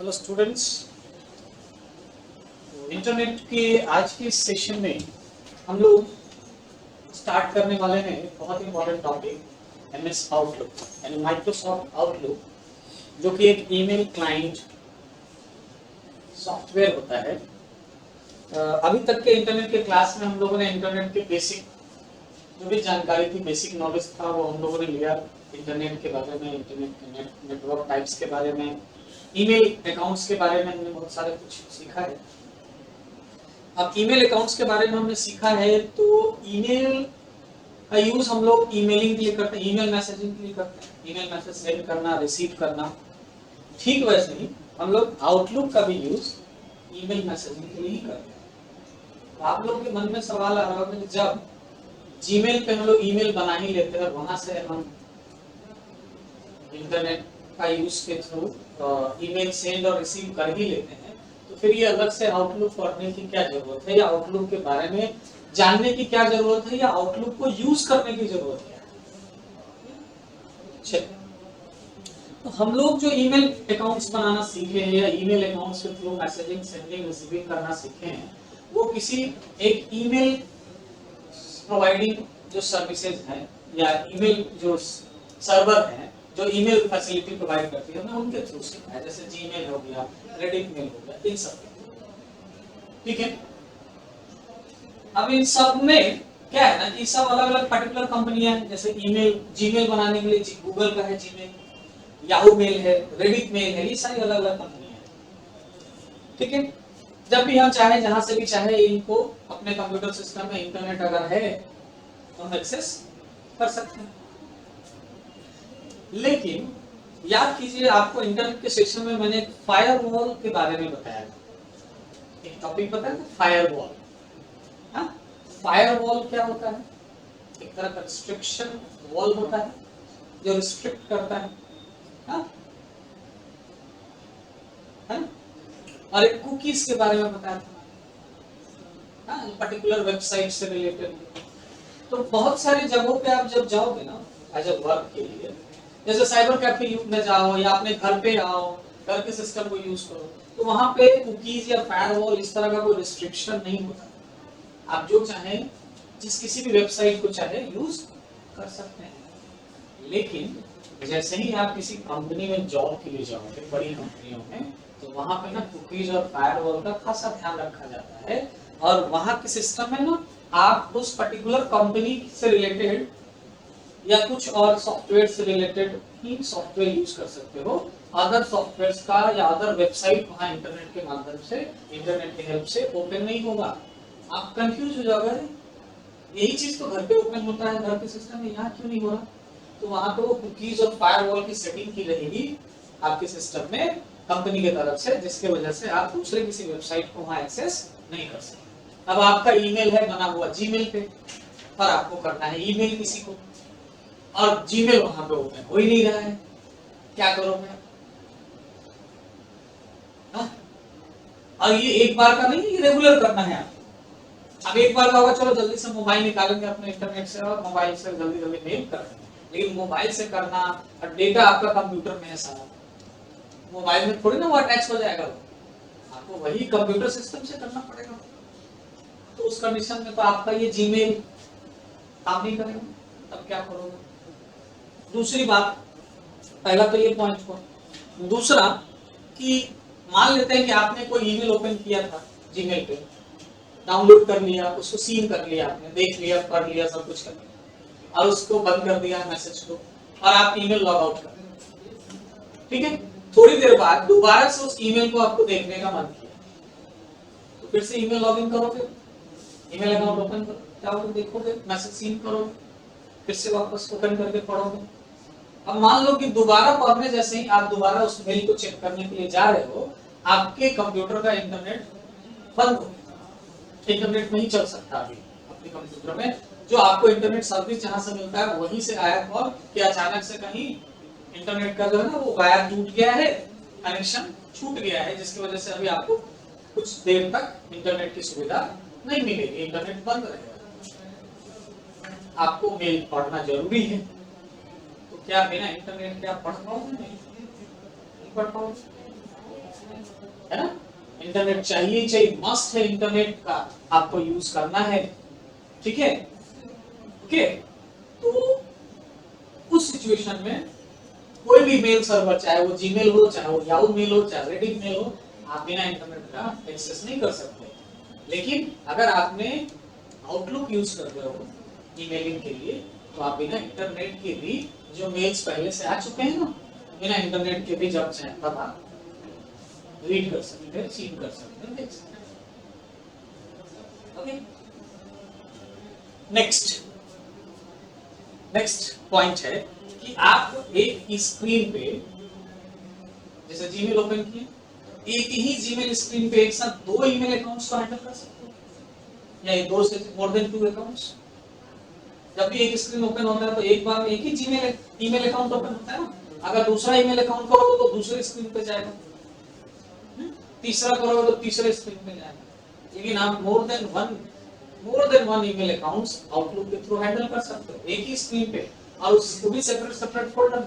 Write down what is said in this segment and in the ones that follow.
Hello students, internet के आज के सेशन में हम लोग स्टार्ट करने वाले हैं बहुत इंपॉर्टेंट टॉपिक एमएस आउटलुक यानी माइक्रोसॉफ्ट आउटलुक, जो कि एक ईमेल क्लाइंट सॉफ्टवेयर होता है। अभी तक के इंटरनेट के क्लास में हम लोगों ने इंटरनेट के बेसिक जो भी जानकारी थी, बेसिक नॉलेज था, वो हम लोगों ने लिया। इंटरनेट के बारे में, इंटरनेट के नेटवर्क टाइप्स के बारे में, ईमेल अकाउंट्स के बारे में हमने बहुत सारे कुछ सीखा है। अब ईमेल अकाउंट्स के बारे में हमने सीखा है, तो ईमेल का यूज हम लोग ईमेलिंग के लिए करते हैं, ईमेल मैसेजिंग के लिए करते हैं, ईमेल मैसेज सेंड करना, रिसीव करना। ठीक वैसे ही हम लोग आउटलुक का भी यूज ईमेल मैसेजिंग के लिए ही करते हैं। तो आप लोग के मन में सवाल आ रहा होगा कि जब जीमेल पे हम लोग ईमेल बना ही लेते हैं और वहां से हम इंटरनेट का यूज के थ्रू ईमेल सेंड और रिसीव कर ही लेते हैं, तो फिर ये अलग से आउटलुक पढ़ने की क्या जरूरत है, या आउटलुक के बारे में जानने की क्या जरूरत है, या आउटलुक को यूज करने की जरूरत है। तो हम लोग जो ईमेल अकाउंट्स बनाना सीखे हैं या ईमेल अकाउंट्स के थ्रू मैसेजिंग, सेंडिंग, रिसीविंग करना सीखे हैं, वो किसी एक ईमेल प्रोवाइडिंग जो सर्विसेज हैं या ईमेल जो सर्वर हैं जो ईमेल फैसिलिटी प्रोवाइड करती है, हमने उनके थ्रू सीखा है। जैसे जीमेल हो गया, रेडिट मेल हो गया, इन सब। ठीक है, अब इन सब में क्या है ना कि सब अलग अलग पर्टिकुलर कंपनियां हैं। जैसे ईमेल, जीमेल बनाने के लिए गूगल का है जीमेल, याहू मेल है, रेडिट मेल है, ये सारी अलग अलग कंपनियां हैं। ठीक है, जब भी हम चाहे, जहां से भी चाहे, इनको अपने कंप्यूटर सिस्टम में इंटरनेट अगर है तो हम एक्सेस कर सकते हैं। लेकिन याद कीजिए, आपको इंटरनेट के सेक्शन में मैंने फायरवॉल के बारे में बताया था, एक टॉपिक बताया था, फायरवॉल। हाँ, फायरवॉल क्या होता है? एक तरह का रिस्ट्रिक्शन वॉल होता है जो रिस्ट्रिक्ट करता है। हाँ? हाँ? और एक कुकीज के बारे में बताया था, हाँ, पर्टिकुलर वेबसाइट से रिलेटेड। तो बहुत सारी जगहों पे आप जब जाओगे ना एज ए वर्क के लिए, जैसे साइबर कैफे में जाओ या अपने घर पे आओ, घर के सिस्टम को यूज करो, तो वहां पे कुकीज या फायरवॉल इस तरह का कोई रिस्ट्रिक्शन नहीं होता। आप जो चाहें, जिस किसी भी वेबसाइट को चाहे यूज कर सकते हैं। लेकिन जैसे ही आप किसी कंपनी में जॉब के लिए जाओगे, बड़ी कंपनियों में, तो वहां पे ना कुकीज और फायरवॉल का खासा ध्यान रखा जाता है। और वहां के सिस्टम में ना आप उस पर्टिकुलर कंपनी से रिलेटेड या कुछ और सॉफ्टवेयर से रिलेटेड ही सॉफ्टवेयर यूज कर सकते हो। अदर सॉफ्टवेयर्स का या अदर वेबसाइट वहां इंटरनेट के माध्यम से, इंटरनेट की हेल्प से ओपन नहीं होगा। आप कंफ्यूज हो जाओगे, यही चीज तो घर पे ओपन होता है, घर के सिस्टम में, यहाँ क्यों नहीं हो रहा? तो वहां पे वो कुकीज और फायरवॉल की सेटिंग की रहेगी आपके सिस्टम में कंपनी की तरफ से, जिसके वजह से आप दूसरे किसी वेबसाइट को वहां एक्सेस नहीं कर सकते। अब आपका ईमेल है बना हुआ जीमेल पे, और आपको करना है ईमेल किसी को, और जीमेल वहां पे ओपन हो ही नहीं रहा है, क्या करोगे? हाँ? और ये एक बार का नहीं, ये रेगुलर करना है आपको। अब एक बार का होगा, चलो जल्दी से मोबाइल निकालेंगे अपने इंटरनेट से और मोबाइल से जल्दी जल्दी मेल करेंगे, लेकिन मोबाइल से करना और डेटा आपका कंप्यूटर में है सारा, मोबाइल में थोड़ी ना वो अटैच हो जाएगा, आपको वही कंप्यूटर सिस्टम से करना पड़ेगा। तो उस कंडीशन में तो आपका ये जीमेल काम नहीं करेगा, तब क्या करोगे? दूसरी बात, पहला तो ये पॉइंट को, दूसरा कि मान लेते हैं कि आपने कोई ईमेल ओपन किया था जीमेल पे, डाउनलोड कर लिया, उसको सीन कर लिया, आपने देख लिया, पढ़ लिया, सब कुछ कर लिया, और उसको बंद कर दिया मैसेज को, और आप ईमेल लॉग आउट कर दिया। ठीक है, थोड़ी देर बाद दोबारा से उस ईमेल को आपको देखने का मन किया, तो फिर से ईमेल लॉग इन करोगे, ईमेल अकाउंट ओपन करो, जाओगे, देखोगे, मैसेज सीन करोगे, फिर से वापस ओपन करके पढ़ोगे। अब मान लो कि दोबारा पढ़ने जैसे ही आप दोबारा उस मेल को चेक करने के लिए जा रहे हो, आपके कंप्यूटर का इंटरनेट बंद हो गया, इंटरनेट नहीं चल सकता अभी अपने कंप्यूटर में। जो आपको इंटरनेट सर्विस जहां से मिलता है वहीं से आया कॉल कि अचानक से कहीं इंटरनेट का जो है ना वो वायर टूट गया है, कनेक्शन छूट गया है, जिसकी वजह से अभी आपको कुछ देर तक इंटरनेट की सुविधा नहीं मिलेगी, इंटरनेट बंद रहेगा। आपको मेल पढ़ना जरूरी है, तो क्या बिना इंटरनेट के आप पढ़ पाओगे? नहीं पढ़ पाओगे। है ना, इंटरनेट चाहिए चाहिए, मस्ट है, इंटरनेट का आपको यूज करना है, ठीक है। ओके, तो उस सिचुएशन में कोई भी मेल सर्वर, चाहे वो जीमेल हो, चाहे वो याहू मेल हो, चाहे रेडिट मेल हो, आप बिना इंटरनेट का एक्सेस नहीं कर सकते। लेकिन अगर आपने आउटलुक यूज कर रहे हो ईमेलिंग के लिए, तो आप बिना इंटरनेट के भी जो मेल्स पहले से आ चुके हैं ना, बिना इंटरनेट के भी जब चाहे तब आप रीड कर सकते हैं, सीन कर सकते हैं, देख सकते हैं। ओके, नेक्स्ट पॉइंट है कि आप एक स्क्रीन पे, जैसे जीमेल ओपन किए, एक ही जीमेल स्क्रीन पे एक साथ 2 ईमेल अकाउंट्स को हैंडल कर सकते हो, या ये 2 से मोर देन 2 अकाउंट्स। जब भी एक स्क्रीन ओपन होता है तो एक बार में एक ही जीमेल ईमेल अकाउंट ओपन होता है ना, अगर दूसरा ईमेल अकाउंट करोगे तो दूसरे स्क्रीन पे जाएगा, तीसरा करोगे तो तीसरे स्क्रीन पे जाएगा। लेकिन आप more than one email accounts outlook के थ्रू हैंडल कर सकते हो एक ही स्क्रीन पे, और उसको भी सेपरेट फोल्डर।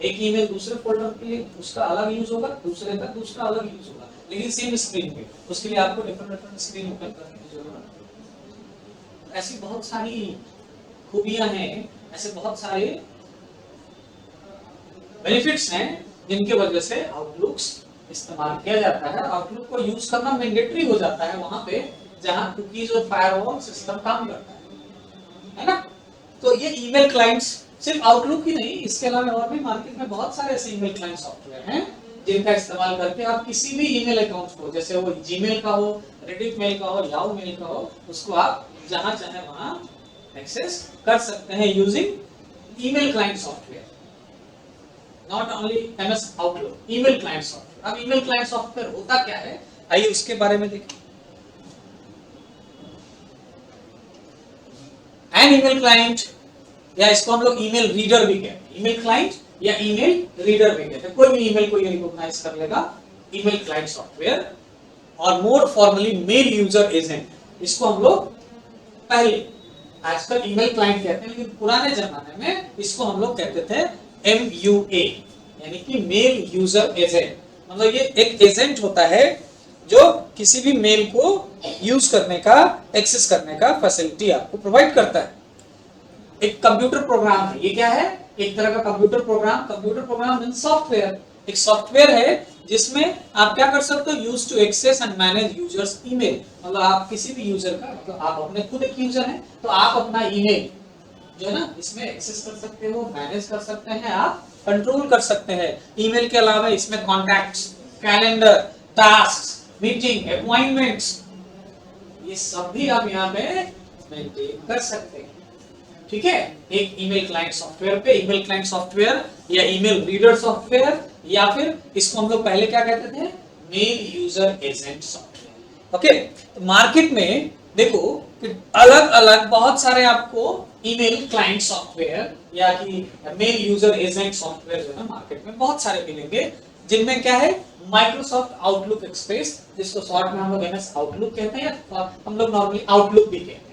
एक ईमेल दूसरे फोल्डर के लिए उसका अलग यूज होगा, दूसरे का दूसरा अलग यूज होगा, लेकिन सेम स्क्रीन पे। उसके लिए आपको डिफरेंट स्क्रीन ओपन करने की जरूरत है। ऐसी बहुत सारी खूबियां हैं, ऐसे बहुत सारे बेनिफिट्स हैं जिनके वजह से आउटलुक्स इस्तेमाल किया जाता है। आउटलुक को यूज करना मैंडेटरी हो जाता है वहां पे जहां कुकीज और फायरवॉल सिस्टम काम करता है ना। तो ये ईमेल क्लाइंट्स सिर्फ आउटलुक ही नहीं, इसके अलावा और भी मार्केट में बहुत सारे ऐसे ईमेल क्लाइंट सॉफ्टवेयर हैं जिनका इस्तेमाल करके आप किसी भी ईमेल अकाउंट को, जैसे वो जीमेल का हो, रेडिट मेल का हो, याहू मेल का हो, उसको आप जहां चाहे वहां एक्सेस कर सकते हैं using email client software, not only MS outlook, email client software. अब ईमेल क्लाइंट सॉफ्टवेयर होता क्या है, आइए उसके बारे में देखें। एन ईमेल क्लाइंट, या इसको हम लोग ईमेल रीडर भी कहते हैं, ईमेल क्लाइंट या ईमेल रीडर भी कहते हैं, कोई भी ईमेल को ये रिकॉग्नाइज कर लेगा, ईमेल क्लाइंट सॉफ्टवेयर। और मोर फॉर्मली मेल यूजर एजेंट, इसको हम लोग पहले आजकल ईमेल क्लाइंट कहते हैं, लेकिन पुराने जमाने में इसको हम लोग कहते थे MUA, यानी कि मेल यूजर एजेंट। मतलब ये एक एजेंट होता है जो किसी भी मेल को यूज करने का, एक्सेस करने का फैसिलिटी आपको प्रोवाइड करता है। एक कंप्यूटर प्रोग्राम है, ये क्या है, एक तरह का computer program. Computer program means software, एक सॉफ्टवेयर है जिसमें आप क्या कर सकते हो, use to access and manage users email. मतलब आप किसी भी यूजर का, मतलब आप अपने खुद एक यूजर हैं, तो आप अपना ईमेल जो है ना इसमें एक्सेस कर सकते हो, मैनेज कर सकते हैं, आप कंट्रोल कर सकते हैं। ईमेल के अलावा इसमें contacts, calendar, task, meeting, appointments, ये सब भी आप यहाँ पे मेंटेन कर सकते हैं। ठीक है, एक ईमेल क्लाइंट सॉफ्टवेयर पे, ईमेल क्लाइंट सॉफ्टवेयर या ईमेल रीडर सॉफ्टवेयर, या फिर इसको हम लोग पहले क्या कहते थे, mail user agent software. Okay, तो मार्केट में देखो कि अलग अलग बहुत सारे आपको ईमेल क्लाइंट सॉफ्टवेयर या कि मेल यूजर एजेंट सॉफ्टवेयर जो है मार्केट में बहुत सारे मिलेंगे, जिनमें क्या है, माइक्रोसॉफ्ट आउटलुक एक्सप्रेस, जिसको शॉर्ट में हम लोग एमएस आउटलुक कहते हैं, या हम लोग नॉर्मली आउटलुक भी कहते हैं।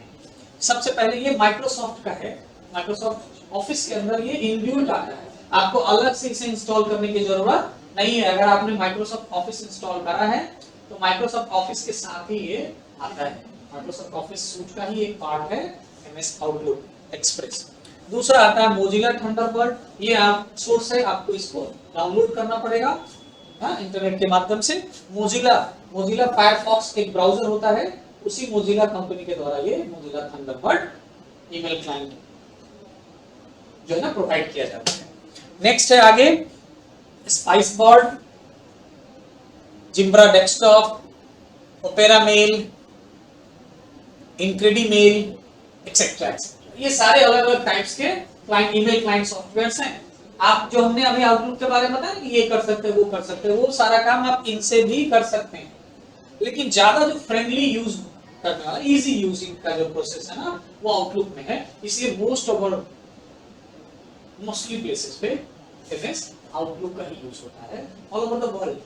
सबसे पहले ये माइक्रोसॉफ्ट का है, माइक्रोसॉफ्ट ऑफिस के अंदर ये इनबिल्ट आता है, आपको अलग से इसे इंस्टॉल करने की जरूरत नहीं है। अगर आपने माइक्रोसॉफ्ट ऑफिस इंस्टॉल करा है तो माइक्रोसॉफ्ट ऑफिस के साथ ही ये आता है, माइक्रोसॉफ्ट ऑफिस सूट का ही एक पार्ट है एमएस आउटलुक एक्सप्रेस। दूसरा आता है मोजिला थंडरबर्ड, ये आप सोर्स है, आपको इसको डाउनलोड करना पड़ेगा इंटरनेट के माध्यम से। मोजिला फायरफॉक्स एक ब्राउजर होता है, उसी मोजिला कंपनी के द्वारा ये मोजिला थंडरबर्ड ईमेल क्लाइंट जो है ना प्रोवाइड किया जाता है। नेक्स्ट है आगे स्पाइसबॉर्ड, जिम्ब्रा डेस्कटॉप, ओपेरा मेल, इनक्रेडिमेल एक्सेट्रा। ये सारे अलग अलग टाइप्स के क्लाइंट ईमेल क्लाइंट सॉफ्टवेयर्स हैं। आप जो हमने अभी आउटलुक के बारे में बताया कि ये कर सकते हैं, वो कर सकते हैं, वो सारा काम आप इनसे भी कर सकते हैं। लेकिन ज्यादा जो फ्रेंडली यूज करने वाला, इजी यूजिंग का जो प्रोसेस है ना, वो आउटलुक में है। इसलिए मोस्टली प्लेसेस पे एमएस आउटलुक का ही यूज होता है ऑल ओवर द वर्ल्ड।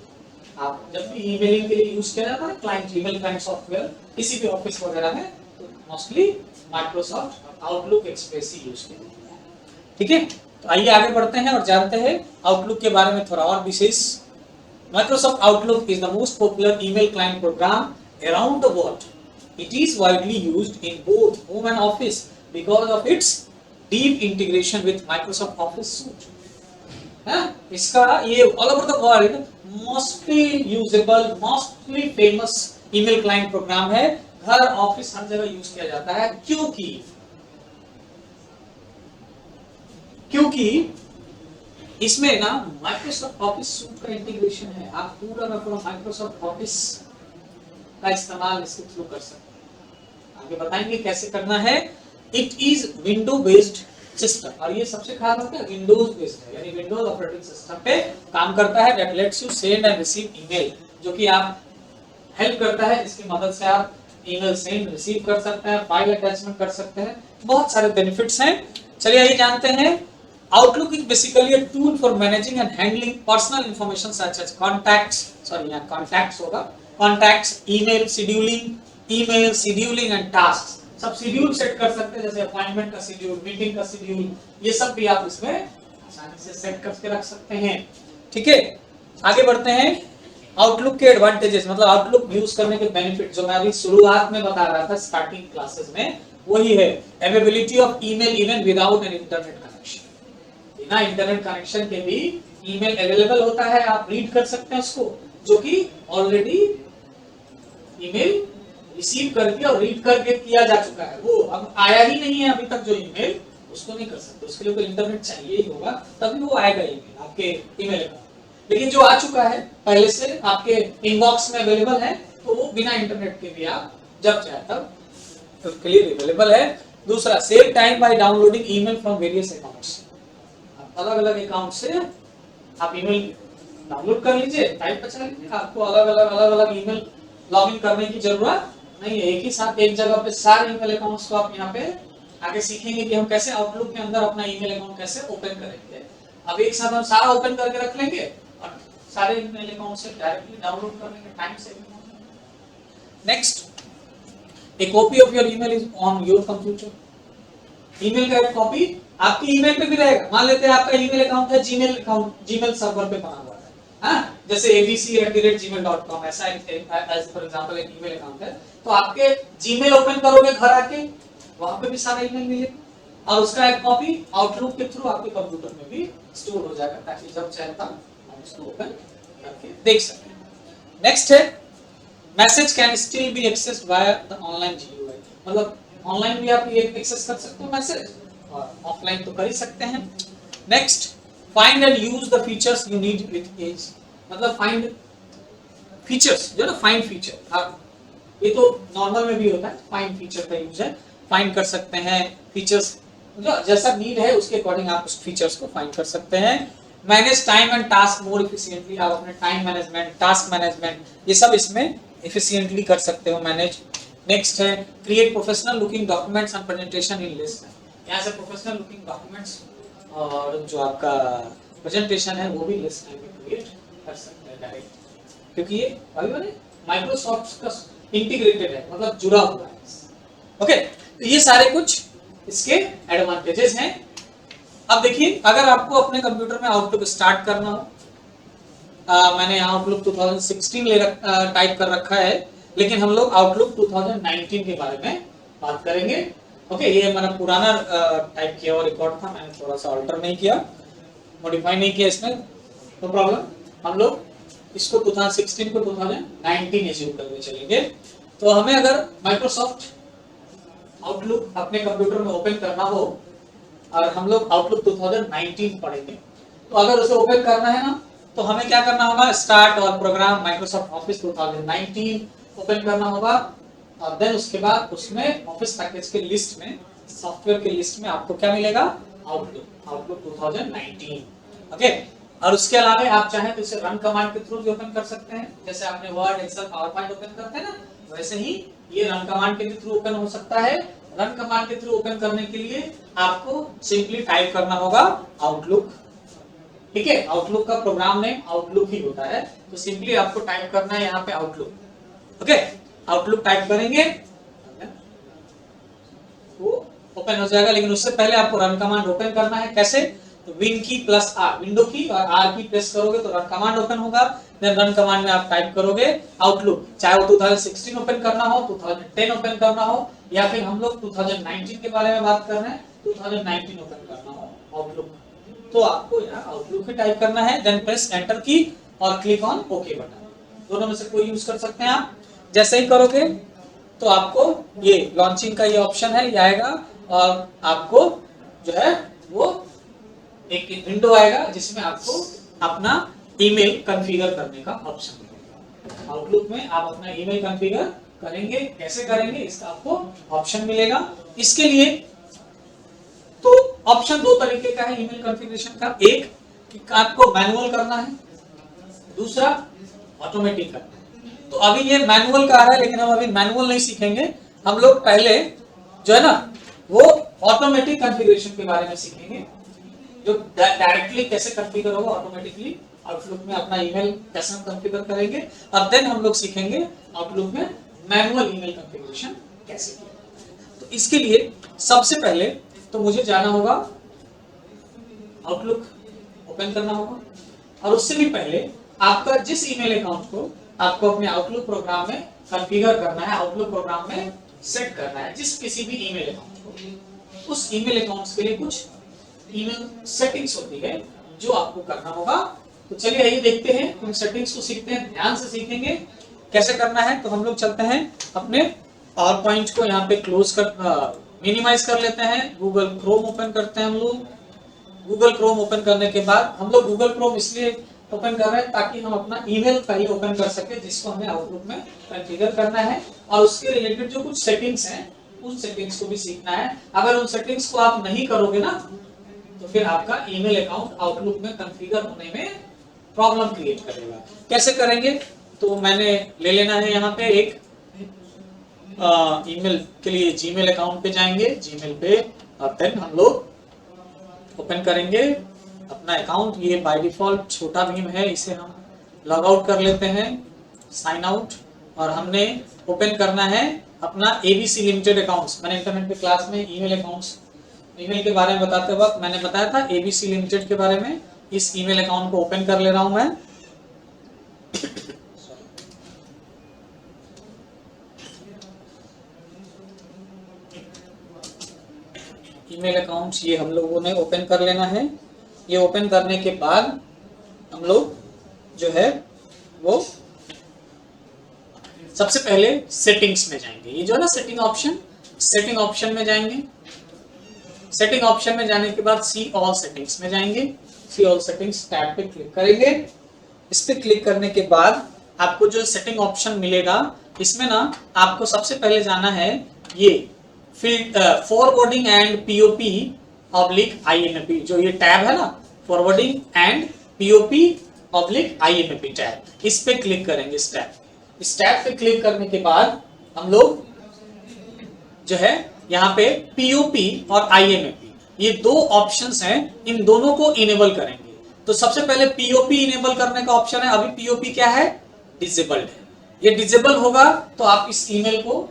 आप जब भी ईमेलिंग के लिए यूज किया जाता है क्लाइंट ईमेल क्लाइंट सॉफ्टवेयर किसी भी ऑफिस वगैरह में, तो मोस्टली माइक्रोसॉफ्ट आउटलुक एक्सप्रेस ही यूज किया जाता है। ठीक है, तो आइए आगे बढ़ते हैं और जानते हैं आउटलुक के बारे में थोड़ा और विशेष Microsoft Outlook is the most popular email client program around the world. It is widely used in both home and office because of its deep integration with Microsoft Office suite. इसका ये all over the world mostly usable, mostly famous email client program है. घर, office, हर जगह use किया जाता है. क्योंकि इसमें ना माइक्रोसॉफ्ट ऑफिस सूट का इंटीग्रेशन है. आप पूरा का पूरा माइक्रोसॉफ्ट ऑफिस का इस्तेमाल इसके थ्रू कर सकते हैं. आगे बताएंगे कैसे करना है. It is window based system, और ये सबसे खास बात है विंडोज बेस्ड है, यानी विंडोज ऑपरेटिंग सिस्टम पे काम करता है. That let's you send and receive email, जो कि आप हेल्प करता है, जिसकी मदद से आप ईमेल सेंड रिसीव कर सकते हैं, फाइल अटैचमेंट कर सकते हैं. बहुत सारे बेनिफिट्स हैं. चलिए आइए जानते हैं. Outlook is basically a tool for managing and handling personal information such as contacts, email scheduling and tasks. सब शेड्यूल सेट कर सकते हैं, जैसे अपॉइंटमेंट का शेड्यूल, मीटिंग का शेड्यूल, ये सब भी आप इसमें आसानी से सेट करके रख सकते हैं. ठीक है, आगे बढ़ते हैं. आउटलुक के एडवांटेजेस, मतलब आउटलुक यूज करने के बेनिफिट जो मैं अभी शुरुआत में बता रहा था स्टार्टिंग क्लासेस में, वही है availability of email even without an internet connection. बिना इंटरनेट कनेक्शन के भी ईमेल अवेलेबल होता है, आप रीड कर सकते हैं उसको, जो कि ऑलरेडी ईमेल रिसीव करके और रीड करके किया जा चुका है. वो अब आया ही नहीं है अभी तक जो ईमेल, उसको नहीं कर सकते. उसके लिए तो इंटरनेट चाहिए ही होगा, तभी वो आएगा ईमेल आपके ईमेल अकाउंट. लेकिन जो आ चुका है पहले से आपके इनबॉक्स में अवेलेबल है, तो वो बिना इंटरनेट के भी आप जब चाहे तब उसके लिए अवेलेबल है. दूसरा, save time by downloading email from various accounts. अलग अलग अकाउंट से आप ईमेल डाउनलोड कर लीजिए, टाइप बचा लीजिए. आपको अलग अलग ईमेल लॉगिन करने की जरूरत नहीं है. एक ही साथ एक जगह पे सारे ईमेल अकाउंट्स को आप यहाँ पे आगे सीखेंगे कि हम कैसे आउटलुक के अंदर अपना ईमेल अकाउंट कैसे ओपन करेंगे. अब एक साथ हम सारा ओपन करके रख लेंगे और सारे ईमेल अकाउंट से डायरेक्टली डाउनलोड कर लेंगे, टाइम सेविंग हो जाएगा. Next, A copy of your email is on your computer. Email का एक कॉपी आपकी ईमेल पे भी रहेगा. मान लेते हैं आपका ईमेल अकाउंट है जीमेल अकाउंट, जीमेल सर्वर पे बना हुआ है, हाँ, जैसे abc@gmail.com, ऐसा एज फॉर एग्जांपल एक ईमेल अकाउंट है. तो आपके जीमेल ओपन करोगे घर आके, वहां पे भी सारा ईमेल मिलेगा और उसका एक कॉपी आउटलुक के थ्रू आपके कंप्यूटर में भी स्टोर हो जाएगा, ताकि जब चाहे तब आप उसको ओपन करके देख सकें. नेक्स्ट है, message can still be accessed via the online GUI. मतलब ऑनलाइन भी आप ये एक्सेस कर सकते हो मैसेज, और ऑफलाइन तो कर ही सकते हैं. Next, find and use the features you need with ease. मतलब फाइंड फीचर्स, जो ना फाइंड फीचर, आप ये तो नॉर्मल में भी होता है, फाइंड फीचर का यूज है. फाइंड कर सकते हैं फीचर्स, मतलब जैसा नीड है उसके अकॉर्डिंग आप उस फीचर्स को फाइंड कर सकते हैं. Manage time and task more efficiently. आप अपने टाइम मैनेजमेंट, टास्क मैनेजमेंट, ये सब इसमें एफिशिएंटली कर सकते हो मैनेज. नेक्स्ट है, create professional looking documents and presentation in list. यहाँ से प्रोफेशनल लुकिंग डॉक्यूमेंट्स और जो आपका प्रेजेंटेशन है वो भी लिस्ट में क्रिएट कर सकते हैं डायरेक्ट, क्योंकि ये अभी मैंने माइक्रोसॉफ्ट का इंटीग्रेटेड है, मतलब जुड़ा हुआ है. ओके, तो ये सारे कुछ इसके एडवांटेजेस हैं. अब देखिए, अगर आपको अपने कंप्यूटर में आउटलुक स्टार्ट करना हो, मैंने आउटलुक 2016 टाइप कर रखा है, लेकिन हम लोग आउटलुक 2019 के बारे में बात करेंगे. ओके, ये मैंने पुराना टाइप किया हुआ रिकॉर्ड था, मैंने थोड़ा सा ऑल्टर नहीं किया, मॉडिफाई नहीं किया इसमें, नो प्रॉब्लम. हम लोग इसको 2016 को 2019 एज्यूम करके चलेंगे. तो हमें अगर माइक्रोसॉफ्ट आउटलुक अपने कंप्यूटर में ओपन करना हो और हम लोग आउटलुक 2019 पढ़ेंगे, तो अगर उसे ओपन करना है ना, तो हमें क्या करना होगा, स्टार्ट और प्रोग्राम माइक्रोसॉफ्ट ऑफिस 2019 ओपन करना होगा, और देन उसके बाद उसमें ऑफिस पैकेज के लिस्ट में, सॉफ्टवेयर के लिस्ट में आपको क्या मिलेगा, आउटलुक 2019. ओके, और उसके अलावा आप चाहें तो इसे रन कमांड के थ्रू भी ओपन कर सकते हैं. जैसे आपने Word, Excel, PowerPoint open करते हैं ना, वैसे ही ये रन कमांड के थ्रू ओपन हो सकता है. रन कमांड के थ्रू ओपन करने के लिए आपको सिंपली टाइप करना होगा आउटलुक. ठीक है, आउटलुक का प्रोग्राम नेम आउटलुक ही होता है, तो सिंपली आपको टाइप करना है यहाँ पे आउटलुक. ओके, आउटलुक टाइप करेंगे वो ओपन हो जाएगा. लेकिन उससे पहले आपको रन कमांड ओपन करना है. कैसे, तो विन की प्लस आर, विंडो की और आर की प्रेस करोगे तो रन कमांड ओपन होगा। देन रन कमांड में आप टाइप करोगे आउटलुक, चाहे वो 2016 ओपन करना हो, 2010 ओपन करना हो, या फिर हम लोग 2019 के बारे में बात कर रहे हैं, 2019 ओपन करना हो आउटलुक, तो आपको यहाँ आउटलुक ही टाइप करना है। देन प्रेस एंटर की और क्लिक ऑन ओके बटन, दोनों में से कोई यूज कर सकते हैं आप। जैसे ही करोगे तो आपको ये लॉन्चिंग का ये ऑप्शन है, ये आएगा और आपको जो है वो एक विंडो आएगा जिसमें आपको अपना ईमेल कॉन्फ़िगर करने का ऑप्शन मिलेगा। आउटलुक में आप अपना ईमेल कॉन्फ़िगर करेंगे, कैसे करेंगे इसका आपको ऑप्शन मिलेगा। इसके लिए तो ऑप्शन दो तरीके का है ईमेल कॉन्फ़िगरेशन का, एक कि आपको मैनुअल करना है, दूसरा ऑटोमेटिक करना है। तो अभी ये मैनुअल का आ रहा है, लेकिन हम अभी मैनुअल नहीं सीखेंगे, हम लोग पहले जो है ना वो ऑटोमेटिक कॉन्फ़िगरेशन के बारे में सीखेंगे, जो डायरेक्टली कैसे कॉन्फ़िगर होगा ऑटोमेटिकली आउटलुक में, अपना ईमेल कैसे हम कॉन्फ़िगर करेंगे। और देन हम लोग सीखेंगे आउटलुक में मैनुअल ईमेल कॉन्फ़िगरेशन कैसे किया। तो इसके लिए सबसे पहले तो मुझे जाना होगा, आउटलुक ओपन करना होगा, और उससे भी पहले आपका जिस ईमेल अकाउंट को आपको अपने आउटलुक प्रोग्राम में कॉन्फ़िगर करना है, आउटलुक प्रोग्राम में सेट करना है, जिस किसी भी ईमेल अकाउंट को, उस ईमेल अकाउंट्स के लिए कुछ ईमेल सेटिंग्स होती है जो आपको करना होगा। तो चलिए आइए देखते हैं, उन सेटिंग्स को सीखते हैं, ध्यान से सीखेंगे कैसे करना है। तो हम लोग चलते हैं अपने पावर पॉइंट को यहाँ पे क्लोज कर मिनिमाइज कर लेते हैं, गूगल क्रोम ओपन करते हैं हम लोग। गूगल क्रोम ओपन करने के बाद हम लोग गूगल क्रोम इसलिए ओपन कर रहे हैं ताकि हम अपना ईमेल पहले ओपन कर सके जिसको हमें आउटलुक में कॉन्फ़िगर करना है, और उसके रिलेटेड जो कुछ सेटिंग्स हैं उन सेटिंग्स को भी सीखना है। अगर उन सेटिंग्स को आप नहीं करोगे ना तो फिर आपका ईमेल अकाउंट आउटलुक में कॉन्फ़िगर होने में प्रॉब्लम क्रिएट करेगा। कैसे करेंगे, तो मैंने ले लेना है यहाँ पे एक ईमेल के लिए जीमेल अकाउंट पे जाएंगे, जीमेल पे, और देन हम लोग ओपन करेंगे अपना अकाउंट। ये बाय डिफॉल्ट छोटा भीम है, इसे हम लॉग आउट कर लेते हैं, साइन आउट, और हमने ओपन करना है अपना एबीसी लिमिटेड अकाउंट्स। मैंने इंटरनेट पे क्लास में ईमेल अकाउंट्स, ईमेल के बारे में बताते वक्त मैंने बताया था एबीसी लिमिटेड के बारे में। इस ईमेल अकाउंट को ओपन कर ले रहा हूं मैं। ईमेल अकाउंट्स ये हम लोगों ने ओपन कर लेना है। ये ओपन करने के बाद हम लोग जो है वो सबसे पहले सेटिंग्स में जाएंगे। ये जो है ना सेटिंग ऑप्शन, सेटिंग ऑप्शन में जाएंगे। सेटिंग ऑप्शन में जाने के बाद सी ऑल सेटिंग्स में जाएंगे। सी ऑल सेटिंग्स टैब पे क्लिक करेंगे। इस पे क्लिक करने के बाद आपको जो सेटिंग ऑप्शन मिलेगा इसमें ना आपको सबसे पहले जाना है ये forwarding and POP oblique IMP, जो ये टैब है ना forwarding and POP oblique IMP tab, इस पे क्लिक करेंगे। इस टैब पे क्लिक करने के बाद हम लोग जो है यहाँ पे पीओपी और आईएमपी ये दो ऑप्शंस हैं, इन दोनों को इनेबल करेंगे। तो सबसे पहले पीओपी इनेबल करने का ऑप्शन है। अभी पीओपी क्या है, डिसेबल्ड है। ये डिसेबल होगा तो आप इस ईमेल को,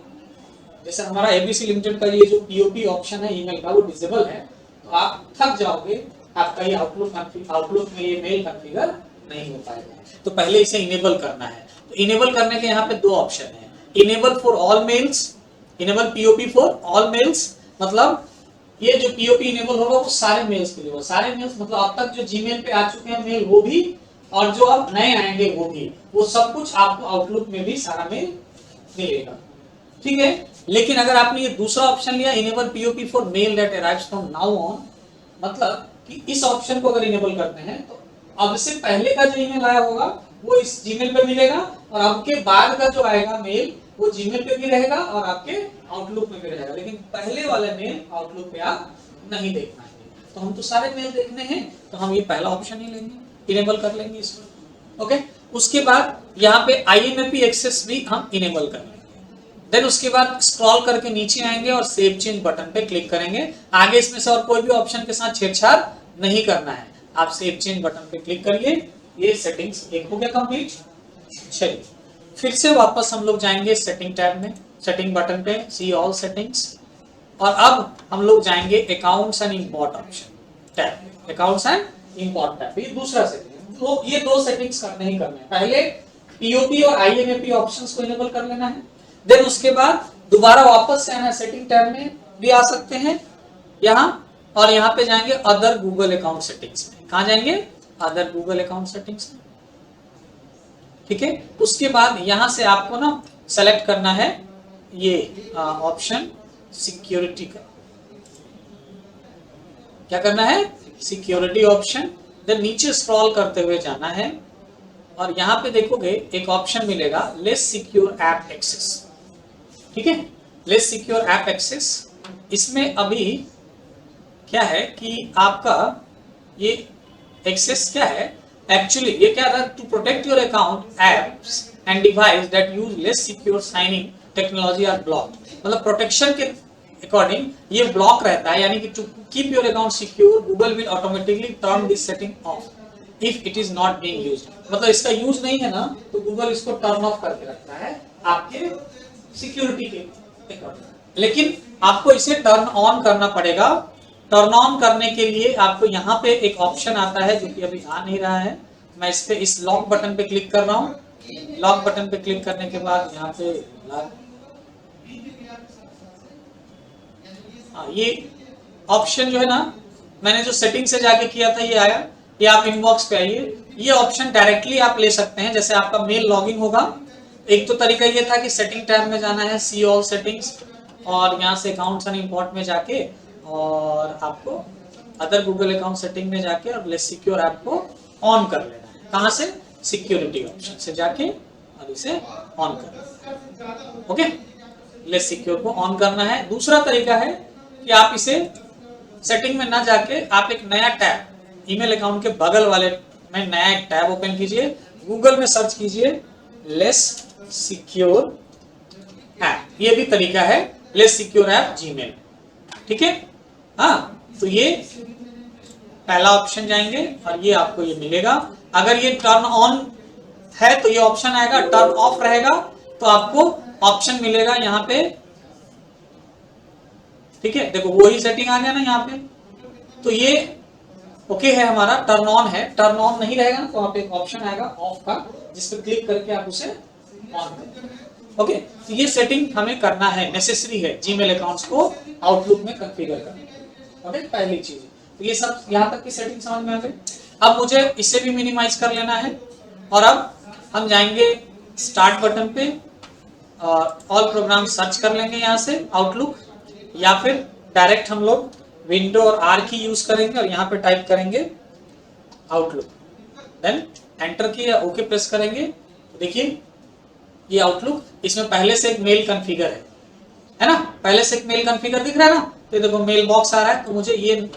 जैसे हमारा एबीसी लिमिटेड का ये जो पीओपी ऑप्शन है ईमेल का वो डिसेबल है, तो आप थक जाओगे, आपका ये आउटलुक में ये मेल कॉन्फ़िगर नहीं हो पाएगा। तो पहले इसे इनेबल करना है। तो इनेबल करने के यहाँ पे दो ऑप्शन है, enable for all mails, enable POP for all mails, मतलब ये जो पीओपी इनेबल होगा वो सारे मेल्स के लिए होगा। सारे मेल्स मतलब अब तक जो जीमेल पे आ चुके हैं मेल वो भी, और जो अब नए आएंगे वो भी, वो सब कुछ आपको आउटलुक में भी सारा मेल मिलेगा, ठीक है। लेकिन अगर आपने ये दूसरा ऑप्शन लिया enable POP for male that arrives from now on, मतलब कि इस ऑप्शन को अगर इनेबल करते हैं तो अब से पहले का जो ईमेल आया होगा वो इस जीमेल पे मिलेगा, और अब के बाद का जो आएगा मेल वो जीमेल पे भी रहेगा और आपके आउटलुक में भी रहेगा, लेकिन पहले वाले मेल आउटलुक पे आप नहीं देख पाएंगे। तो हम तो सारे मेल देखने हैं, तो हम ये पहला ऑप्शन ही लेंगे, इनेबल कर लेंगे इसमें, ओके। उसके बाद यहाँ पे आईएमपी एक्सेस भी हम इनेबल कर लेंगे। देन उसके बाद स्क्रॉल करके नीचे आएंगे और सेव चेंज बटन पे क्लिक करेंगे। आगे इसमें से और कोई भी ऑप्शन के साथ छेड़छाड़ नहीं करना है, आप सेव चेंज बटन पे क्लिक करिए। ये सेटिंग्स एक हो गया कंप्लीट। चलिए फिर से वापस हम लोग जाएंगे सेटिंग टैब में, सेटिंग बटन पे सी ऑल सेटिंग्स, और अब हम लोग जाएंगे accounts and import option tab में। अकाउंट्स एंड इंपोर्ट टैब, ये दूसरा सेटिंग है। तो ये दो सेटिंग्स करने ही करने हैं। पहले पीओपी और आईएमएपी ऑप्शंस को इनेबल कर लेना है, देन उसके बाद दोबारा वापस से आना सेटिंग टैब में भी आ सकते हैं यहाँ, और यहाँ पे जाएंगे अदर गूगल अकाउंट सेटिंग्स में। कहाँ जाएंगे? अदर गूगल अकाउंट सेटिंग्स में। ठीक है, उसके बाद यहां से आपको ना सेलेक्ट करना है ये ऑप्शन सिक्योरिटी का। क्या करना है? Security option. देन नीचे स्क्रॉल करते हुए जाना है और यहां पे देखोगे एक ऑप्शन मिलेगा लेस सिक्योर ऐप एक्सेस। ठीक है, लेस सिक्योर ऐप एक्सेस। इसमें अभी क्या है कि आपका ये एक्सेस क्या है एक्चुअली, ये क्या था, to protect your account apps and device that use less secure signing technology are blocked. मतलब प्रोटेक्शन के अकॉर्डिंग ये ब्लॉक रहता है, यानी कि to keep your account secure Google will automatically turn this setting off if it is not being used. मतलब इसका use नहीं है ना तो गूगल इसको टर्न ऑफ करके रखता है आपके सिक्योरिटी के अकॉर्डिंग। लेकिन आपको इसे टर्न ऑन करना पड़ेगा। टर्न ऑन करने के लिए आपको यहाँ पे एक ऑप्शन आता है जो कि अभी आ नहीं रहा है। मैं इस पे इस लॉक बटन पे क्लिक कर रहा हूँ। लॉक बटन पे क्लिक करने के बाद यहाँ पे ये ऑप्शन जो है ना, मैंने जो सेटिंग से जाके किया था ये आया। ये आप इनबॉक्स पे आइए, ये ऑप्शन डायरेक्टली आप ले सकते हैं। जैसे आपका मेल लॉगिन होगा, एक तो तरीका ये था कि सेटिंग टैब में जाना है, सी ऑल सेटिंग्स, और यहाँ से अकाउंट्स एंड इंपोर्ट में जाके और आपको अदर गूगल अकाउंट सेटिंग में जाके और लेस सिक्योर ऐप को ऑन कर लेना है। कहाँ से? सिक्योरिटी ऑप्शन से जाके और इसे ऑन कर लेना है। ओके, लेस सिक्योर को ऑन करना है। दूसरा तरीका है कि आप इसे सेटिंग में ना जाके आप एक नया टैब ईमेल अकाउंट के बगल वाले में नया एक टैब ओपन कीजिए, गूगल में सर्च कीजिए लेस सिक्योर ऐप। ये भी तरीका है, लेस सिक्योर ऐप जीमेल। ठीक है, हाँ, तो ये पहला ऑप्शन जाएंगे और ये आपको ये मिलेगा। अगर ये टर्न ऑन है तो ये ऑप्शन आएगा, टर्न ऑफ रहेगा तो आपको ऑप्शन मिलेगा यहाँ पे। ठीक है, देखो वही सेटिंग आ गया ना यहाँ पे। तो ये ओके है, हमारा टर्न ऑन है। टर्न ऑन नहीं रहेगा ना तो वहां पे एक ऑप्शन आएगा ऑफ का, जिस पर क्लिक करके आप उसे ऑन करें। ओके, तो ये सेटिंग हमें करना है, नेसेसरी है जीमेल अकाउंट्स को आउटलुक में कॉन्फ़िगर करना। ओके, पहली चीज। तो ये सब यहाँ तक की सेटिंग समझ में आ गई। अब मुझे इसे भी मिनिमाइज कर लेना है और अब हम जाएंगे स्टार्ट बटन पे और ऑल प्रोग्राम सर्च कर लेंगे यहाँ से आउटलुक, या फिर डायरेक्ट हम लोग विंडो और आर की यूज करेंगे और यहाँ पे टाइप करेंगे आउटलुक, देन एंटर की या ओके प्रेस करेंगे। देखिए ये आउटलुक, इसमें पहले से एक मेल कॉन्फ़िगर है ना, पहले से एक मेल कॉन्फ़िगर दिख रहा है ना। तो देखो मेल बॉक्स आ रहा है, तो मुझे ये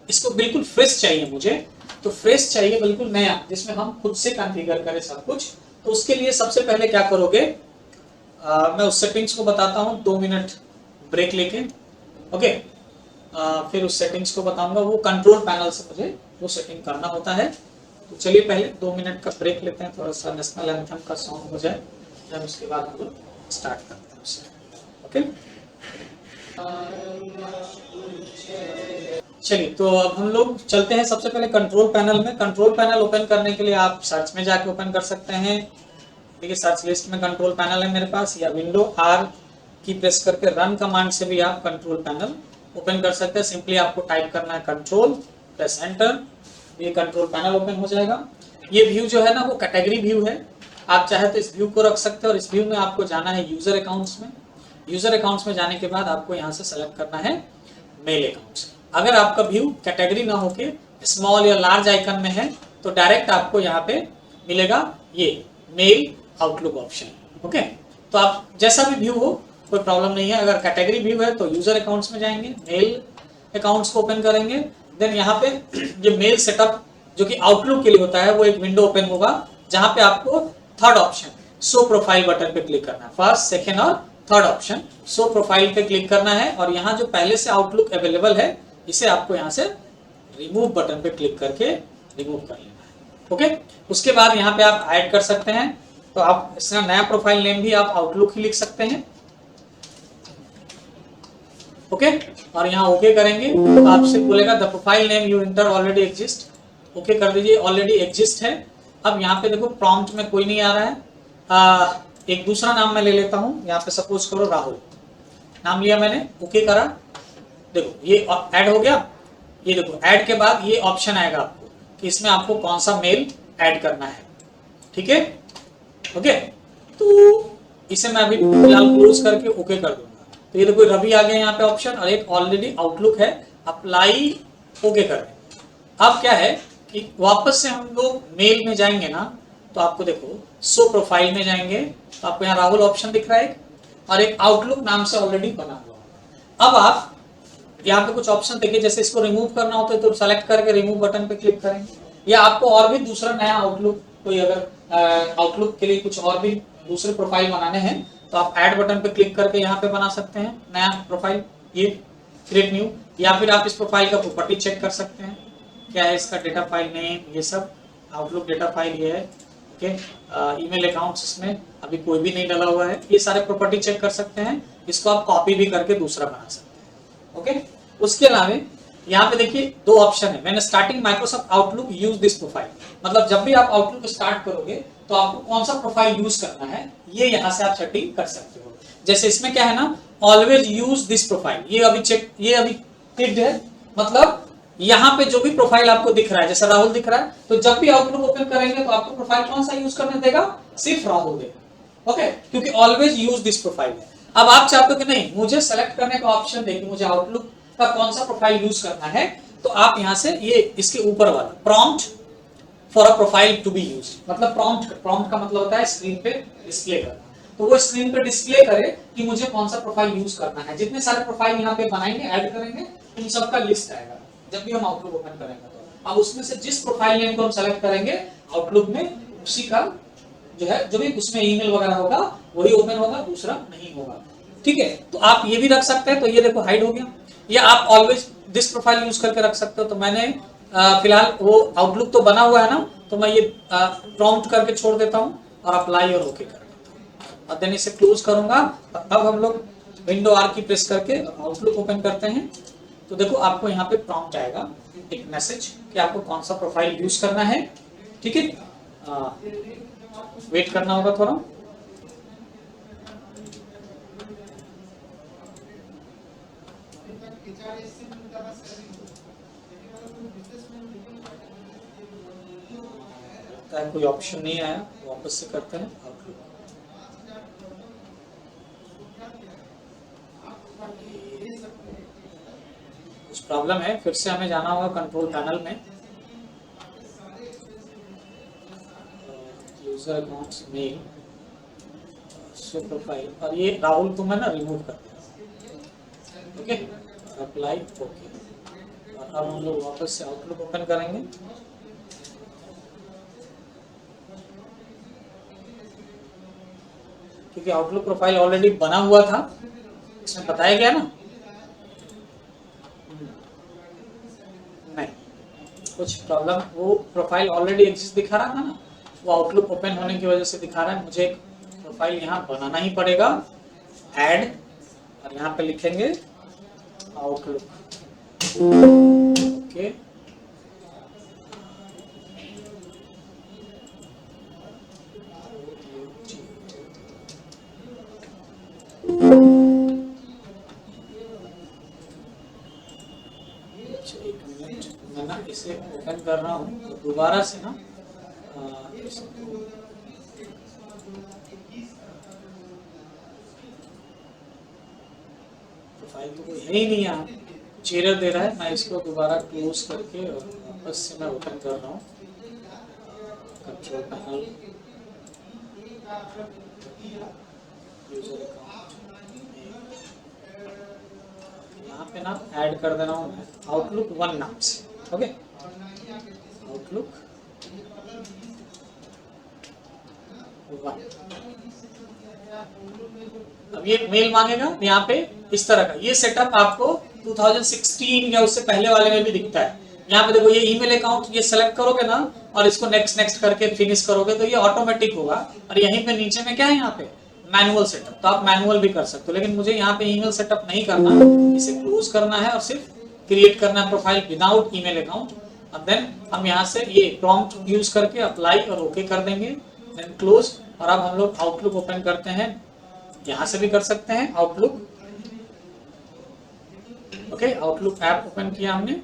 इसको बिल्कुल फ्रेश चाहिए मुझे, तो फ्रेश चाहिए बिल्कुल नया, जिसमें हम खुद से कॉन्फ़िगर करें सब कुछ। तो उसके लिए सबसे पहले क्या करोगे, मैं उस सेटिंग्स को बताता हूँ, 2 मिनट ब्रेक लेके। ओके, फिर उस सेटिंग्स को बताऊंगा, वो कंट्रोल पैनल से मुझे वो सेटिंग करना होता है। तो चलिए पहले 2 मिनट का ब्रेक लेते हैं, थोड़ा सा नेशनल एंथम का सॉन्ग हो जाए, जब उसके बाद हम लोग स्टार्ट करते हैं उससे। ओके, चलिए तो अब हम लोग चलते हैं सबसे पहले कंट्रोल पैनल में। कंट्रोल पैनल ओपन करने के लिए आप सर्च में जाके ओपन कर सकते हैं। देखिए सर्च लिस्ट में कंट्रोल पैनल है मेरे पास, या विंडो आर की प्रेस करके रन कमांड से भी आप कंट्रोल पैनल ओपन कर सकते हैं। सिंपली आपको टाइप करना है कंट्रोल, प्रेस एंटर, ये कंट्रोल पैनल ओपन हो जाएगा। ये व्यू जो है ना वो कैटेगरी व्यू है, आप चाहे तो इस व्यू को रख सकते हैं। और इस व्यू में आपको जाना है यूजर अकाउंट्स में। यूजर अकाउंट्स में जाने के बाद आपको यहाँ से सेलेक्ट करना है मेल अकाउंट्स। अगर आपका व्यू कैटेगरी ना होके स्मॉल या लार्ज आइकन में है तो डायरेक्ट आपको यहाँ पे मिलेगा ये मेल आउटलुक ऑप्शन। ओके, तो आप जैसा भी व्यू हो कोई प्रॉब्लम नहीं है। अगर कैटेगरी व्यू है तो यूजर अकाउंट्स में जाएंगे, मेल अकाउंट्स को ओपन करेंगे, देन यहाँ पे जो मेल सेटअप जो कि आउटलुक के लिए होता है वो एक विंडो ओपन होगा, जहां पे आपको third option show profile button पे क्लिक करना है। फर्स्ट, सेकेंड और थर्ड ऑप्शन शो प्रोफाइल पे क्लिक करना है और यहाँ जो पहले से आउटलुक अवेलेबल है इसे आपको यहाँ से रिमूव बटन पे क्लिक करके रिमूव कर लेना है। ओके, उसके बाद यहाँ पे आप ऐड कर सकते हैं, तो आप इसका नया प्रोफाइल नेम भी आप आउटलुक ही लिख सकते हैं। ओके, और यहाँ ओके करेंगे तो आपसे बोलेगा the profile name you inter already exist, okay कर दीजिए, ऑलरेडी एग्जिस्ट है। अब यहाँ पे देखो प्रॉम्प्ट में कोई नहीं आ रहा है, एक दूसरा नाम मैं ले लेता हूँ, यहाँ पे सपोज करो राहुल नाम लिया मैंने, ओके करा, देखो ये ऐड हो गया। ये देखो ऐड के बाद ये ऑप्शन आएगा आपको कि इसमें आपको कौन सा मेल ऐड करना है, ठीक है, ओके। तो इसे मैं अभी फिलहाल क्लोज करके ओके कर दूंगा। तो ये देखो रवि आ गया यहाँ पे ऑप्शन, और एक ऑलरेडी आउटलुक है, अप्लाई ओके कर दें। अब क्या है कि वापस से हम लोग मेल में जाएंगे ना, तो आपको देखो शो प्रोफाइल में जाएंगे तो आपको यहाँ राहुल ऑप्शन दिख रहा है और एक आउटलुक नाम से ऑलरेडी बना हुआ। अब आप यहाँ पे कुछ ऑप्शन देखिए, जैसे इसको रिमूव करना होता है तो सेलेक्ट करके रिमूव बटन पे क्लिक करेंगे, या आपको और भी दूसरा नया आउटलुक कोई अगर आउटलुक के लिए कुछ और भी दूसरे प्रोफाइल बनाने हैं तो आप ऐड बटन पे क्लिक करके यहाँ पे बना सकते हैं नया प्रोफाइल, ये क्रिएट न्यू, या फिर आप इस प्रोफाइल का प्रॉपर्टी चेक कर सकते हैं, क्या है इसका डेटा फाइल नेम, ये सब आउटलुक डेटा फाइल ये है, ओके। ईमेल अकाउंट्स इसमें अभी कोई भी नहीं डाला हुआ है, ये सारे प्रॉपर्टी चेक कर सकते हैं, इसको आप कॉपी भी करके दूसरा बना सकते हैं, ओके। उसके अलावा यहाँ पे देखिए दो ऑप्शन है, मैंने starting Microsoft outlook use this profile, मतलब जब भी आप आउटलुक स्टार्ट करोगे तो आपको कौन सा प्रोफाइल यूज करना है ये यहाँ से आप सेटिंग कर सकते हो। जैसे इसमें क्या है ना, ऑलवेज यूज दिस प्रोफाइल, ये अभी चेक, ये अभी टिक्ड है, मतलब यहाँ पे जो भी प्रोफाइल आपको दिख रहा है, जैसे राहुल दिख रहा है, तो जब भी आउटलुक ओपन करेंगे तो आपको प्रोफाइल कौन सा यूज करने देगा, सिर्फ राहुल देगा, ओके, क्योंकि ऑलवेज यूज दिस प्रोफाइल है। अब आप चाहते हो कि नहीं मुझे सेलेक्ट करने का ऑप्शन देखिए, मुझे आउटलुक का कौन सा प्रोफाइल यूज करना है, तो आप यहां से ये इसके ऊपर वाला prompt for a profile to be use, मतलब प्रॉम्प्ट का मतलब होता है स्क्रीन पे डिस्प्ले करना, तो वो स्क्रीन पे डिस्प्ले करे कि मुझे कौन सा प्रोफाइल यूज करना है। जितने सारे प्रोफाइल यहाँ पे बनाएंगे ऐड करेंगे उन सबका लिस्ट आएगा जब भी हम आउटलुक ओपन करेंगे, तो अब उसमें से जिस प्रोफाइल नेम को हम सेलेक्ट करेंगे आउटलुक में उसी का जो है, जो भी उसमें ईमेल वगैरह होगा वही ओपन होगा, दूसरा नहीं होगा, ठीक है। तो आप ये भी रख सकते हैं, तो ये देखो हाइड हो गया, या आप ऑलवेज दिस प्रोफाइल यूज करके रख सकते हो। तो मैंने फिलहाल वो आउटलुक तो बना हुआ है ना, तो मैं ये प्रॉम्प्ट करके छोड़ देता हूँ और अप्लाई और ओके कर देता हूँ, और देन इसे क्लोज करूंगा। अब हम लोग विंडो आर की प्रेस करके आउटलुक ओपन करते हैं, तो देखो आपको यहाँ पे प्रॉम्प्ट आएगा एक मैसेज कि आपको कौन सा प्रोफाइल यूज करना है, ठीक है। वेट करना होगा थोड़ा, कोई ऑप्शन नहीं आया, वापस से करते हैं आउटलुक। कुछ प्रॉब्लम है, फिर से हमें जाना होगा कंट्रोल पैनल में, user accounts mail show profile, और ये राहुल को मैं ना रिमूव कर दिया, ओके, अप्लाई ओके। और अब हम लोग वापस से आउटलुक ओपन करेंगे, क्योंकि आउटलुक प्रोफाइल ऑलरेडी बना हुआ था, इसमें बताया गया ना, नहीं कुछ प्रॉब्लम, वो प्रोफाइल ऑलरेडी एग्जिस्ट दिखा रहा था ना, वो आउटलुक ओपन होने की वजह से दिखा रहा है। मुझे एक प्रोफाइल यहाँ बनाना ही पड़ेगा, ऐड, और यहाँ पे लिखेंगे आउटलुक, ओके। मैं ना इसे ओपन कर रहा हूँ, तो दोबारा से ना प्रोफाइल तो कोई है ही नहीं, यहाँ कुछ एरर दे रहा है, मैं इसको दोबारा क्लोज करके और वापस से मैं ओपन कर रहा हूँ कंट्रोल पैनल, यूजर अकाउंट, यहाँ पे ना ऐड कर देना हूँ मैं आउटलुक 1 नाम से, ओके, आउटलुक 1। अब ये मेल मांगेगा यहाँ पे इस तरह का, ये सेटअप आपको 2016 या उससे पहले वाले में भी दिखता है। यहाँ पे देखो ये ईमेल अकाउंट, ये सेलेक्ट करोगे ना और इसको नेक्स्ट नेक्स्ट करके फिनिश करोगे तो ये ऑटोमेटिक होगा, और यहीं पे नीचे में क्या है, यहाँ पे मैनुअल सेटअप, तो आप मैनुअल भी कर सकते हो, लेकिन मुझे यहाँ पे ईमेल सेटअप नहीं करना, इसे क्लोज करना है और सिर्फ क्रिएट करना है प्रोफाइल विदाउट ईमेल अकाउंट। और देन हम यहाँ से ये प्रॉम्प्ट यूज करके अप्लाई और ओके कर देंगे, देन क्लोज। और अब हम लोग आउटलुक ओपन करते हैं, यहाँ से भी कर सकते हैं outlook. Okay, outlook app open किया हमने।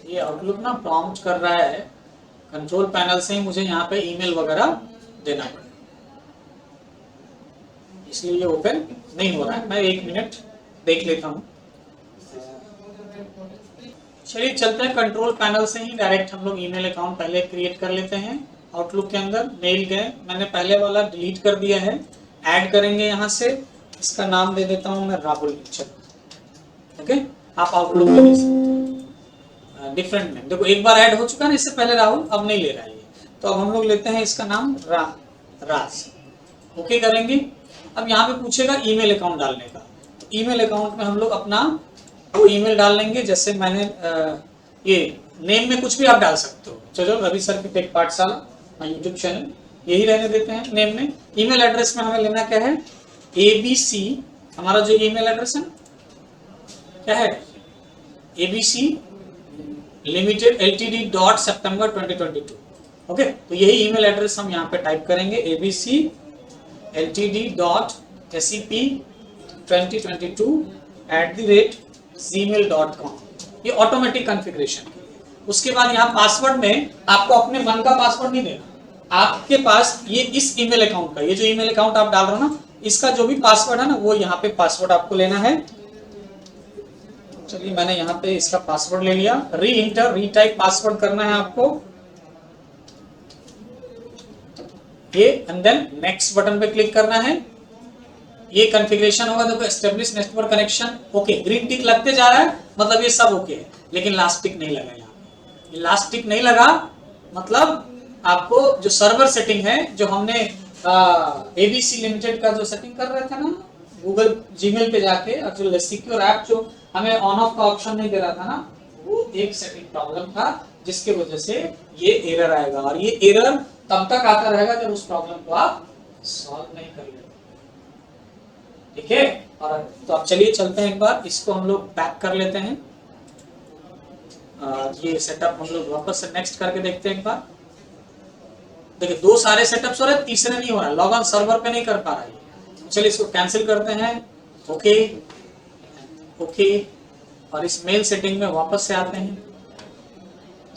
ये आउटलुक ना प्रॉम्प्ट कर रहा है, कंट्रोल पैनल से ही मुझे यहाँ पे ईमेल वगैरह देना पड़ेगा, इसलिए ये ओपन नहीं हो रहा है। मैं 1 मिनट देख लेता हूँ। चलिए चलते हैं, कंट्रोल पैनल से ही डायरेक्ट हम लोग ईमेल अकाउंट पहले क्रिएट कर लेते हैं। आउटलुक के अंदर मेल गए, मैंने पहले वाला डिलीट कर दिया है, ऐड करेंगे यहाँ से। इसका नाम दे देता हूँ मैं राहुल। ओके, आप आउटलुक में दे सकते हैं डिफरेंट नेम। देखो एक बार ऐड हो चुका है ना, इससे पहले राहुल, अब नहीं ले रहा है ये, तो अब हम लोग लेते हैं इसका नाम राज। ओके करेंगे। अब यहाँ पे पूछेगा ईमेल अकाउंट डालने का, तो ईमेल अकाउंट में हम लोग अपना वो ईमेल डाल लेंगे। जैसे मैंने ये नेम में कुछ भी आप डाल सकते हो। चलो रवि सर की टेक पाठशाला यूट्यूब चैनल, यही रहने देते हैं नेम में। ईमेल एड्रेस में हमें लेना क्या है, ABC, हमारा जो ईमेल एड्रेस है क्या है, ABC Limited Ltd September 2022। Okay, तो यही ईमेल एड्रेस हम यहाँ पे टाइप करेंगे, ABC Ltd SEP 2022 @gmail.com। ये ऑटोमेटिक कॉन्फ़िगरेशन। उसके बाद यहाँ पासवर्ड में आपको अपने मन का पासवर्ड नहीं देना, आपके पास ये इस ईमेल अकाउंट का, ये जो ईमेल अकाउंट आप डाल रहे हो ना, इसका जो भी पासवर्ड है ना, वो यहाँ पे पासवर्ड आपको लेना है। चलिए मैंने यहाँ पे इसका पासवर्ड ले लिया, री इंटर रीटाइप पासवर्ड करना है आपको ये, एंड देन नेक्स्ट बटन पे क्लिक करना है। ये कॉन्फ़िगरेशन होगा, देखो establish network connection, okay, green टिक लगते जा रहा है, मतलब ये सब ओके है, लेकिन लास्ट टिक नहीं लगा यहाँ। ये लास्ट टिक नहीं लगा मतलब आपको जो सर्वर सेटिंग है, जो हमने ABC लिमिटेड का जो सेटिंग कर रहे थे ना गूगल जीमेल पे जाके, और जो सिक्योर ऐप जो हमें ऑन ऑफ का ऑप्शन नहीं दे रहा था ना, वो एक सेटिंग प्रॉब्लम था, जिसके वजह से ये एरर आएगा। और ये एरर तब तक आता रहेगा जब उस प्रॉब्लम को आप सॉल्व नहीं कर लेते, ठीक है। और तो अब चलिए चलते हैं, एक बार इसको हम लोग बैक कर लेते हैं। ये सेटअप हम लोग वापस से नेक्स्ट करके देखते हैं एक बार। देखिए 2 सारे सेटअप्स हो रहे, तीसरे नहीं हो रहा, लॉग ऑन सर्वर पे नहीं कर पा रहा है। चलिए इसको कैंसिल करते हैं, ओके ओके। और इस मेल सेटिंग में वापस से आते हैं,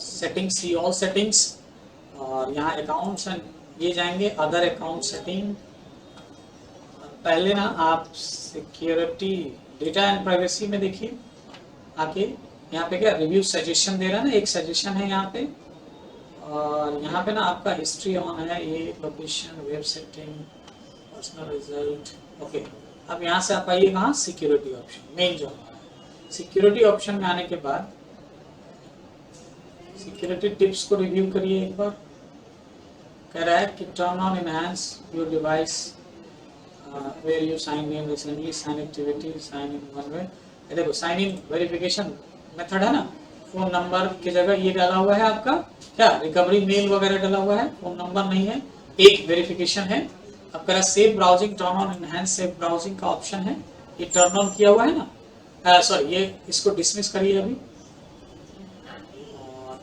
सेटिंग्स, सी ऑल सेटिंग्स, और यहाँ अकाउंट्स ये जाएंगे, अदर अकाउंट सेटिंग। पहले ना आप सिक्योरिटी डेटा एंड प्राइवेसी में देखिए आके, यहाँ पे क्या रिव्यू सजेशन दे रहा है ना, एक सजेशन है यहाँ पे, और यहाँ पे ना आपका हिस्ट्री ऑन है, ये location, web setting, personal result, okay. अब यहाँ से आप आइए कहाँ, सिक्योरिटी ऑप्शन, मेन जो हमारा सिक्योरिटी ऑप्शन में आने के बाद सिक्योरिटी टिप्स को रिव्यू करिए एक बार। कह रहा है कि turn on enhance your device where you signed in recently, sign activity, sign in one way। ये देखो साइन इन वेरिफिकेशन मेथड है ना, फोन नंबर की जगह ये डाला हुआ है आपका क्या, रिकवरी मेल वगैरह डाला हुआ है, फोन नंबर नहीं है, एक वेरिफिकेशन है। अब कह रहा है save browsing, turn on enhance save browsing का ऑप्शन है, ये टर्न ऑन किया हुआ है ना, सॉरी ये इसको डिसमिस करिए अभी। और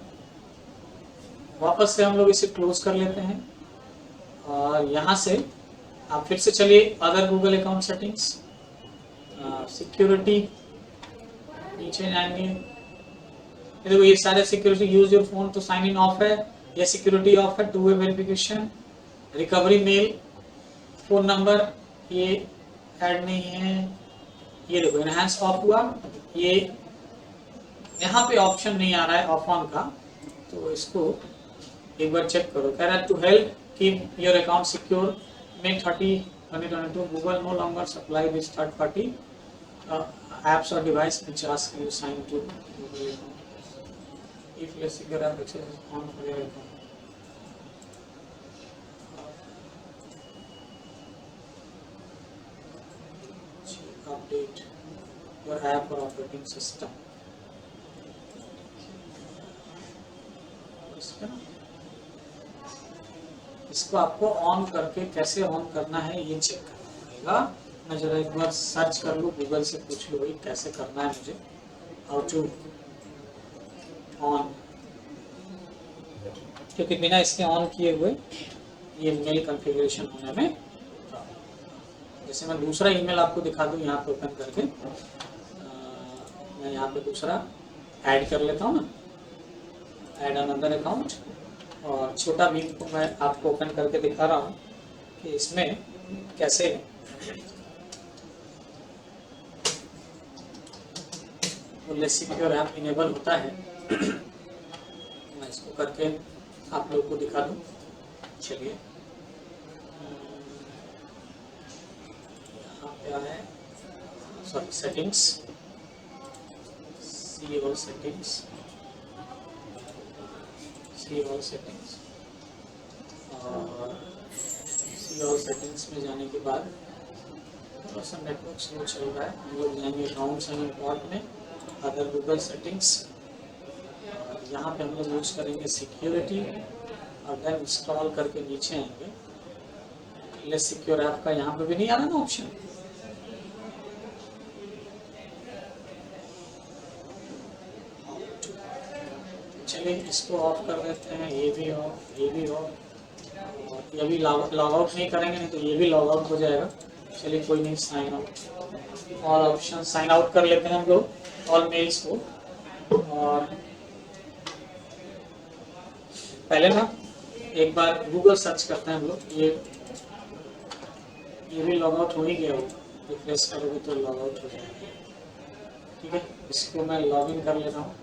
वापस से हम लोग इसे क्लोज कर लेते हैं, और यहाँ से आप फिर से चलिए other Google account settings, security, नीचे जाएंगे, देखो ये सारे security, use your phone to sign in off है, ये सिक्योरिटी ऑफ है, 2 way verification, recovery mail, phone number ये ऐड नहीं है, ये देखो एनहांस ऑफ हुआ, ये यहाँ पे ऑप्शन नहीं आ रहा है ऑफ ऑन का, तो इसको एक बार चेक करो। कह रहा है to help keep your account secure May 30, 2022, Google no longer supply this third-party apps or device which ask you sign to Google account. If your secure app access is on for your account. Update your app और operating system. इसको आपको on करके कैसे on करना है ये check करना पड़ेगा। मैं जरा एक बार सर्च कर लूँ, गूगल से पूछ लूँ भाई कैसे करना है मुझे, हाउ टू ऑन, क्योंकि बिना इसके ऑन किए हुए ये मेल कॉन्फ़िगरेशन होने में। जैसे मैं दूसरा ईमेल आपको दिखा दूँ यहाँ पे ओपन करके, मैं यहाँ पे दूसरा ऐड कर लेता हूँ ना, ऐड अनदर अकाउंट, और छोटा भीम को मैं आपको ओपन करके दिखा रहा हूँ कि इसमें कैसे लेस सिक्योर ऐप इनेबल होता है। मैं इसको करके आप लोग को दिखा दूँ। चलिए यहाँ पे है, sorry settings, see all settings, see all settings, और सी ऑल सेटिंग्स में जाने के बाद थोड़ा सा नेटवर्क स्लो चल रहा है, हम लोग जाएंगे अकाउंट्स एंड इम्पोर्ट में, अदर गूगल सेटिंग्स, और यहाँ पे हम लोग यूज करेंगे सिक्योरिटी, और देन इंस्टॉल करके नीचे आएंगे। लेस सिक्योर ऐप का यहाँ पे भी नहीं आ रहा ना ऑप्शन, चलिए इसको ऑफ कर देते हैं, ये भी ऑफ, ये भी ऑफ, और ये भी लॉग आउट नहीं करेंगे नहीं तो ये भी लॉग आउट हो जाएगा। चलिए कोई नहीं, sign out, all option sign out कर लेते हैं हम लोग, ऑल मेल्स को। और पहले ना एक बार गूगल सर्च करते हैं हम लोग, ये भी लॉग आउट हो ही गया हो, रिफ्रेश करोगे तो लॉग आउट हो जाएगा। ठीक है, इसको मैं लॉग इन कर लेता हूँ।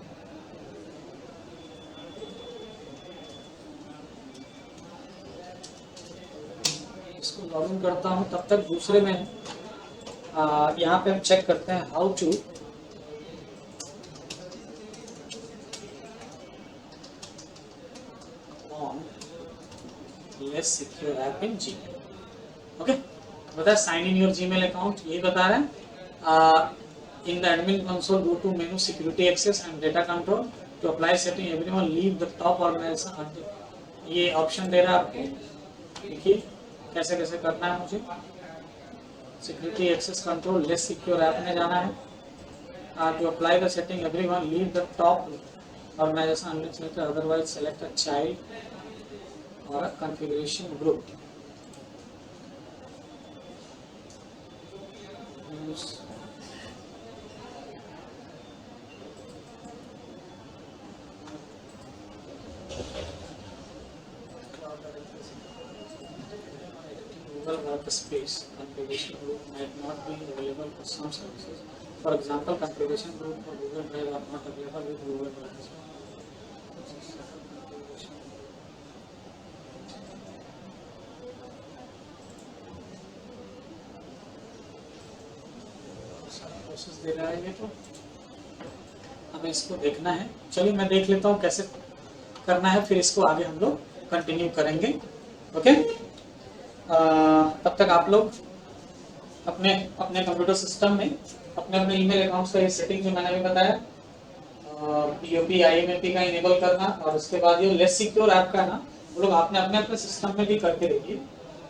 इसको लॉग इन करता हूँ, तब तक दूसरे में यहाँ पे हम चेक करते हैं how to less secure app in Gmail. Okay, बता sign in your Gmail account, ये बता रहे हैं in the admin console go to menu security access and data control to apply setting everyone leave the top organisation. ये option दे रहा है आपको, देखिए कैसे कैसे करना है मुझे। Security access control less secure app में जाना है, to apply the setting everyone leave the top organisation unlisted otherwise select a child और configuration group. Google Workspace configuration group might not be available for some services. For example, configuration group for Google Drive are not available with Google Workspace. Process दे रहा है ये, तो हमें इसको देखना है। चलिए मैं देख लेता हूँ कैसे करना है, फिर इसको आगे हम लोग कंटिन्यू करेंगे। ओके, तब तक आप लोग अपने अपने कंप्यूटर सिस्टम में अपने अपने ईमेल अकाउंट्स का ये सेटिंग जो मैंने अभी बताया, पीओपी आईएमएपी का इनेबल करना, और उसके बाद ये लेस सिक्योर ऐप का ना वो लोग आपने अपने अपने सिस्टम में भी करके देखिए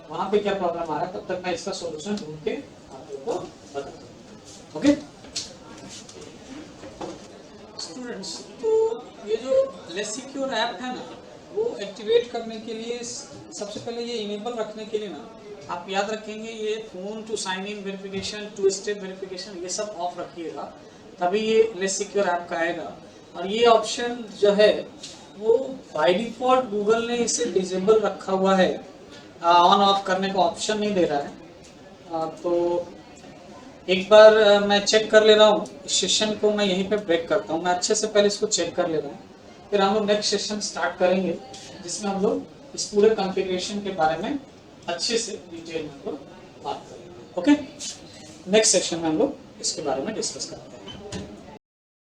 वहाँ पे क्या प्रॉब्लम आ रहा है। तब तक मैं इसका सोल्यूशन ढूंढ के आप लोगों को बता दूँ। ओके स्टूडेंट्स, तो ये जो लेस सिक्योर ऐप है ना, वो एक्टिवेट करने के लिए सबसे पहले ये इनेबल रखने के लिए ना आप याद रखेंगे ये phone to sign in verification, two step verification, ये सब ऑफ रखिएगा, तभी ये लेस सिक्योर ऐप का आएगा। और ये ऑप्शन जो है वो बाय डिफॉल्ट गूगल ने इसे डिसेबल रखा हुआ है, ऑन ऑफ करने का ऑप्शन नहीं दे रहा है। तो एक बार मैं चेक कर ले रहा हूँ, इस सेशन को मैं यहीं पे ब्रेक करता हूँ, मैं अच्छे से पहले इसको चेक कर ले रहा हूँ, फिर हम लोग नेक्स्ट सेशन स्टार्ट करेंगे जिसमें हम लोग इस पूरे कॉन्फ़िगरेशन के बारे में अच्छे से डिटेल में हम लोग बात करेंगे। ओके, नेक्स्ट सेशन में हम लोग इसके बारे में डिस्कस करते हैं।